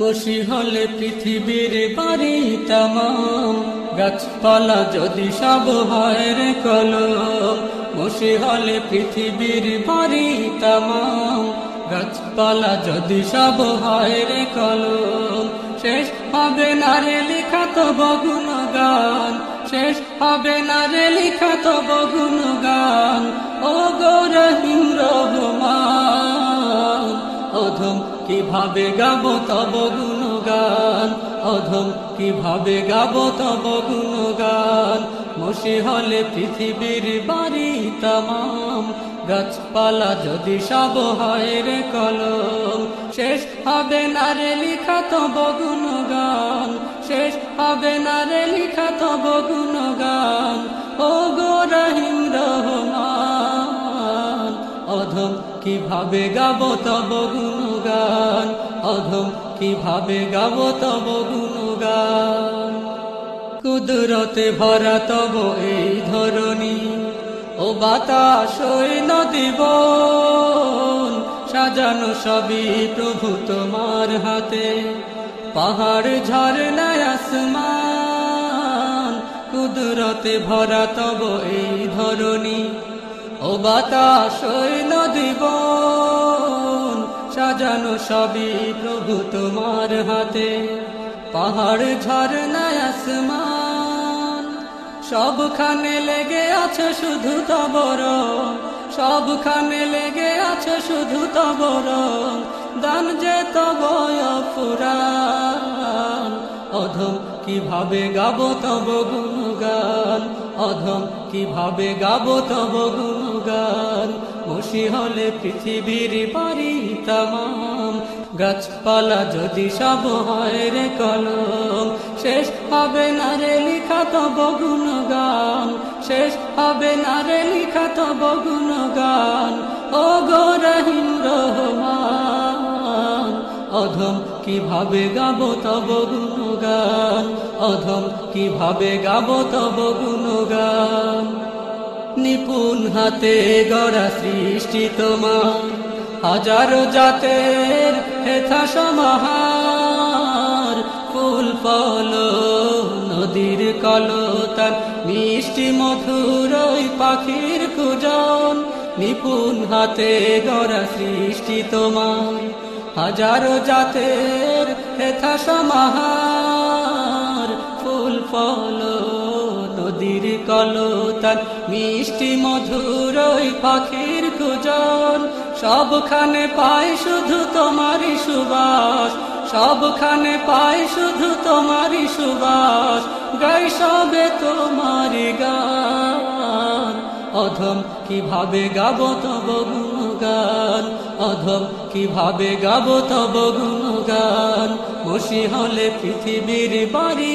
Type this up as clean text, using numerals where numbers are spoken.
মসি হলে পৃথিবীর বাড়ি তামাম, গাছপালা যদি সব হয় রে কলম। মসি হলে পৃথিবীর বাড়ি তামাম, গাছপালা যদি সব হয় রে কলম। শেষ হবে না রে লেখা তব গুণগান, শেষ হবে না রে লেখা তব গুণগান। ও গো রহিম রহমান, অধম কিভাবে গাবো তব গুণগান, অধম কিভাবে গাবো তব গুণগান। মসি হলে পৃথিবীর বাড়ি তামাম, গাছপালা যদি সব হয় রে কলম। শেষ হবে না রে লেখা তব গুণগান, শেষ হবে না রে লেখা তব গুণগান। ও গো রহিম রহমান, অধম কিভাবে গাবো তব গুণগান, অধম কিভাবে গাবো তব গুণগান। কুদরতে ভরা তব এই ধরণী, ও বাতাস ওই নদী বন, সাজানো সবই প্রভু তোমার হাতে, পাহাড় ঝরনা আসমান। কুদরতে ভরা তব এই ধরণী, ও বাতাস ওই নদী বন, সাজানো সবই প্রভু তোমার হাতে, পাহাড় ঝরনা আসমান। সবখানে লেগে আছে শুধু তব রং, সবখানে লেগে আছে শুধু তব রং, দান যে তব অফুরান। অধম কিভাবে গাবো তব গুণগান, অধম কিভাবে গাবো তব গুণগান। মসি হলে পৃথিবীর বাড়ি তামাম, গাছপালা যদি সব হয় রে কলম। শেষ হবে না রে লেখা তব গুণগান, শেষ হবে না রে লেখা তব গুণগান। ও গো রহিম রহমান, অধম কিভাবে গাবো তব গুণগান, অধম কিভাবে গাবো তব গুণগান। নিপুণ হাতে গড়া সৃষ্টি তোমার, হাজারো জাতের হেথা সমাহার। ফুল ফল নদীর কলতান, মিষ্টি মধুর ওই পাখির কুজন। নিপুণ হাতে গড়া সৃষ্টি তোমার, হাজারো জাতের হেথা সমাহার। ফুল ফল নদীর কলতান, মিষ্টি মধুর ওই পাখির কুজন। সবখানে পাই শুধু তোমারই সুবাস, সবখানে পাই শুধু তোমারই সুবাস। গাই সবে তোমারই গান, অধম কিভাবে গাবো তব গুণগান, অধম কিভাবে গাবো তব গুণগান। মসি হলে পৃথিবীর বাড়ি